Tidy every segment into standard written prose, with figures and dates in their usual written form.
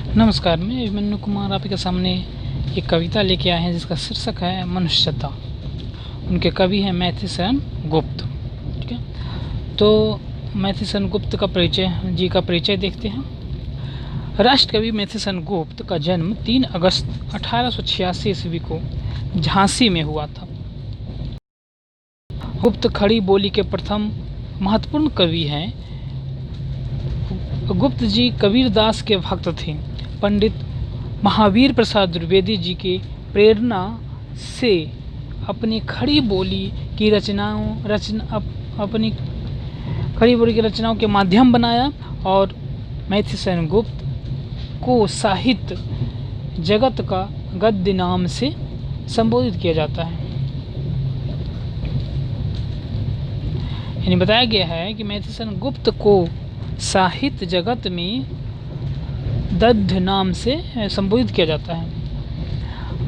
नमस्कार, मैं अभिमन्यु कुमार आपके सामने एक कविता लेके आए हैं जिसका शीर्षक है मनुष्यता। उनके कवि हैं मैथिसन गुप्त। ठीक है, तो मैथिसन गुप्त का परिचय देखते हैं। राष्ट्रकवि मैथिसन गुप्त का जन्म 3 अगस्त 1886 ईस्वी को झांसी में हुआ था। गुप्त खड़ी बोली के प्रथम महत्वपूर्ण कवि हैं। गुप्त जी कबीरदास के भक्त थे। पंडित महावीर प्रसाद द्विवेदी जी के प्रेरणा से अपनी खड़ी बोली की रचनाओं के माध्यम बनाया और मैथिसन गुप्त को साहित्य जगत का गद्य नाम से संबोधित किया जाता है। यानी बताया गया है कि मैथिसन गुप्त को साहित्य जगत में दद्य नाम से संबोधित किया जाता है।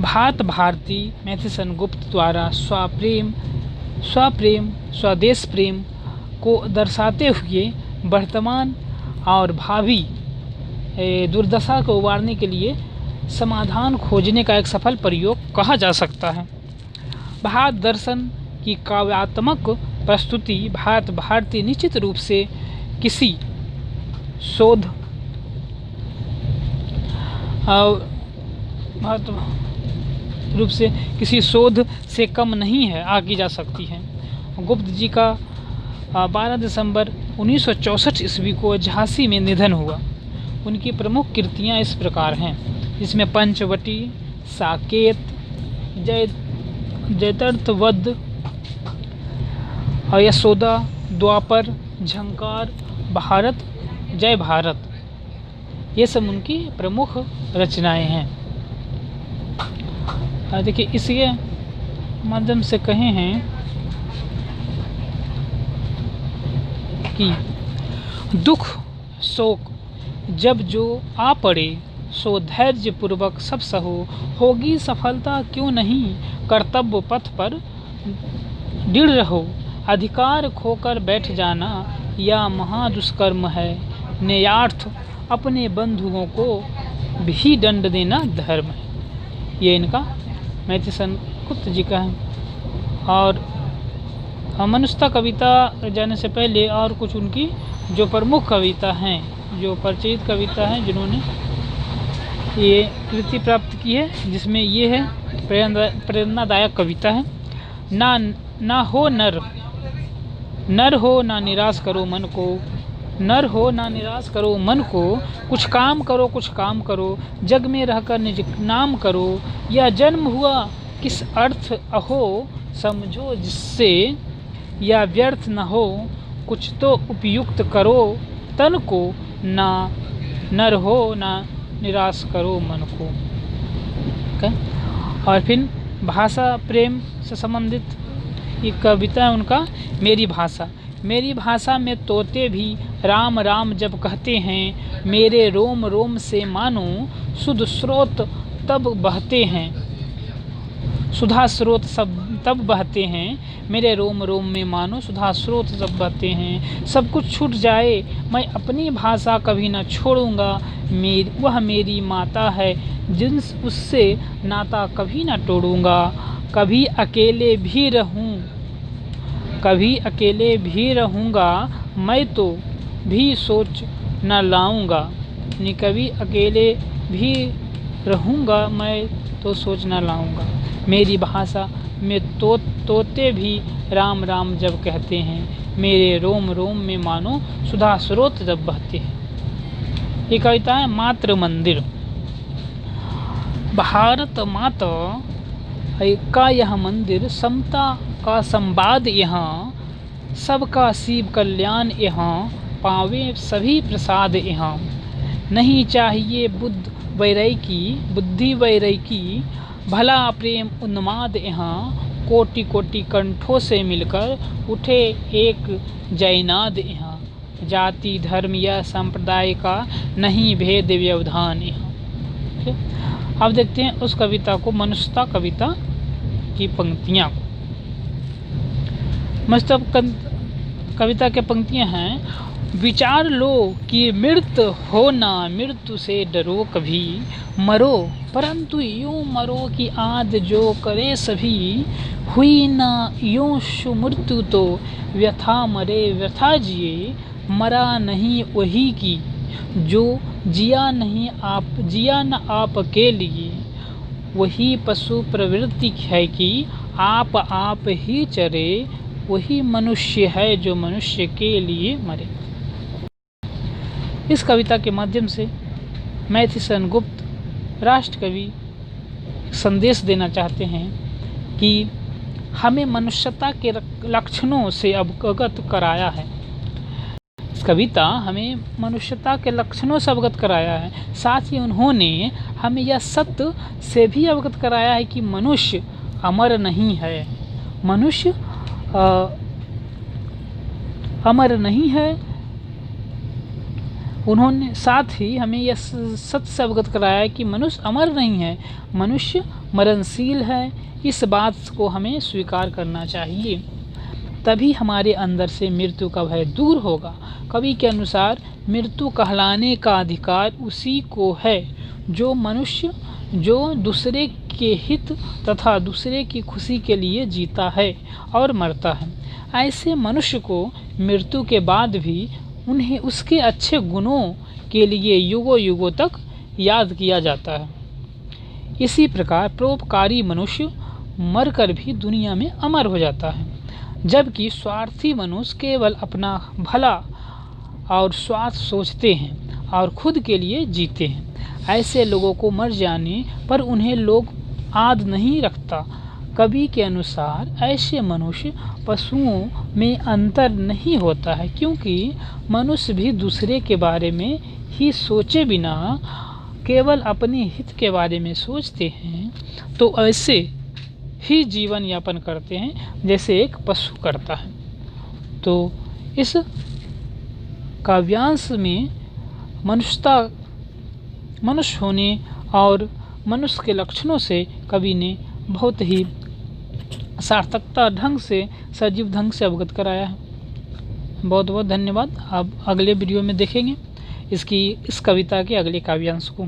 भारत भारती मैथिसन गुप्त द्वारा स्वदेश प्रेम को दर्शाते हुए वर्तमान और भावी दुर्दशा को उबारने के लिए समाधान खोजने का एक सफल प्रयोग कहा जा सकता है। भारत दर्शन की काव्यात्मक प्रस्तुति भारत भारती निश्चित रूप से किसी शोध से कम नहीं है आकी जा सकती है। गुप्त जी का 12 दिसंबर 1964 ईस्वी को झांसी में निधन हुआ। उनकी प्रमुख कृतियां इस प्रकार हैं, जिसमें पंचवटी, साकेत, जयतर्थवध, यशोदा, द्वापर, झंकार, भारत, जय भारत, ये सब उनकी प्रमुख रचनाएं हैं। देखिए, इसके माध्यम से कहे हैं कि दुख शोक जब जो आ पड़े सो धैर्य पूर्वक सब सहो, होगी सफलता क्यों नहीं, कर्तव्य पथ पर दृढ़ रहो, अधिकार खोकर बैठ जाना या महादुष्कर्म है, न्यायार्थ अपने बंधुओं को भी दंड देना धर्म है। ये इनका मैथिसन गुप्त जी का है। और मनुष्यता कविता जाने से पहले और कुछ उनकी जो प्रमुख कविता हैं, जो परिचित कविता हैं, जिन्होंने ये कृति प्राप्त की है, जिसमें ये है प्रेरणादायक कविता है। ना हो नर हो ना निराश करो मन को, नर हो ना निराश करो मन को, कुछ काम करो, जग में रहकर निज नाम करो, यह जन्म हुआ किस अर्थ अहो, समझो जिससे या व्यर्थ न हो, कुछ तो उपयुक्त करो तन को, ना नर हो ना निराश करो मन को। और फिर भाषा प्रेम से संबंधित एक कविता है उनका, मेरी भाषा में तोते भी राम राम जब कहते हैं, मेरे रोम रोम से मानो सुध स्रोत तब बहते हैं, सुधा स्रोत सब तब बहते हैं, मेरे रोम रोम में मानो सुधा स्रोत सब बहते हैं, सब कुछ छूट जाए मैं अपनी भाषा कभी न छोड़ूंगा, वह मेरी माता है जिन उससे नाता कभी न तोड़ूंगा, कभी अकेले भी रहूँगा मैं तो भी सोच न लाऊंगा, कभी अकेले भी रहूँगा मैं तो सोच न लाऊंगा, मेरी भाषा में तोते भी राम राम जब कहते हैं, मेरे रोम रोम में मानो सुधा स्रोत जब बहते हैं। ये कविता है मातृ मंदिर। भारत माता का यह मंदिर, समता का संवाद यहाँ, सबका शिव कल्याण यहाँ, पावे सभी प्रसाद यहाँ, नहीं चाहिए बुद्धि वैरागी, भला प्रेम उन्माद यहाँ, कोटि कोटि कंठों से मिलकर उठे एक जयनाद यहाँ, जाति धर्म या संप्रदाय का नहीं भेद व्यवधान यहाँ। अब देखते हैं उस कविता को, मनुष्यता कविता की पंक्तियाँ। मनुष्यता कविता के पंक्तियाँ हैं, विचार लो कि मृत्यु हो ना, मृत्यु से डरो कभी, मरो परंतु यूं मरो कि आज जो करे सभी, हुई ना यूं शु मृत्यु तो व्यथा मरे व्यथा जिए, मरा नहीं वही की जो जिया नहीं जिया न आप के लिए, वही पशु प्रवृत्ति है कि आप ही चरे, वही मनुष्य है जो मनुष्य के लिए मरे। इस कविता के माध्यम से मैथिसन गुप्त राष्ट्र कवि संदेश देना चाहते हैं कि हमें मनुष्यता के लक्षणों से अवगत कराया है। इस कविता हमें मनुष्यता के लक्षणों से अवगत कराया है, साथ ही उन्होंने हमें यह सत्य से भी अवगत कराया है कि मनुष्य अमर नहीं है, मनुष्य अमर नहीं है। उन्होंने साथ ही हमें यह सत्य से अवगत कराया है कि मनुष्य अमर नहीं है, मनुष्य मरणशील है। इस बात को हमें स्वीकार करना चाहिए, तभी हमारे अंदर से मृत्यु का भय दूर होगा। कवि के अनुसार मृत्यु कहलाने का अधिकार उसी को है जो मनुष्य जो दूसरे के हित तथा दूसरे की खुशी के लिए जीता है और मरता है। ऐसे मनुष्य को मृत्यु के बाद भी उन्हें उसके अच्छे गुणों के लिए युगों युगों तक याद किया जाता है। इसी प्रकार परोपकारी मनुष्य मरकर भी दुनिया में अमर हो जाता है, जबकि स्वार्थी मनुष्य केवल अपना भला और स्वार्थ सोचते हैं और खुद के लिए जीते हैं। ऐसे लोगों को मर जाने पर उन्हें लोग आद नहीं रखता। कवि के अनुसार ऐसे मनुष्य पशुओं में अंतर नहीं होता है, क्योंकि मनुष्य भी दूसरे के बारे में ही सोचे बिना केवल अपने हित के बारे में सोचते हैं, तो ऐसे ही जीवन यापन करते हैं जैसे एक पशु करता है। तो इस काव्यांश में मनुष्य होने और मनुष्य के लक्षणों से कवि ने बहुत ही सार्थकता ढंग से, सजीव ढंग से अवगत कराया है। बहुत बहुत धन्यवाद। अब अगले वीडियो में देखेंगे इस कविता के अगले काव्यांश को।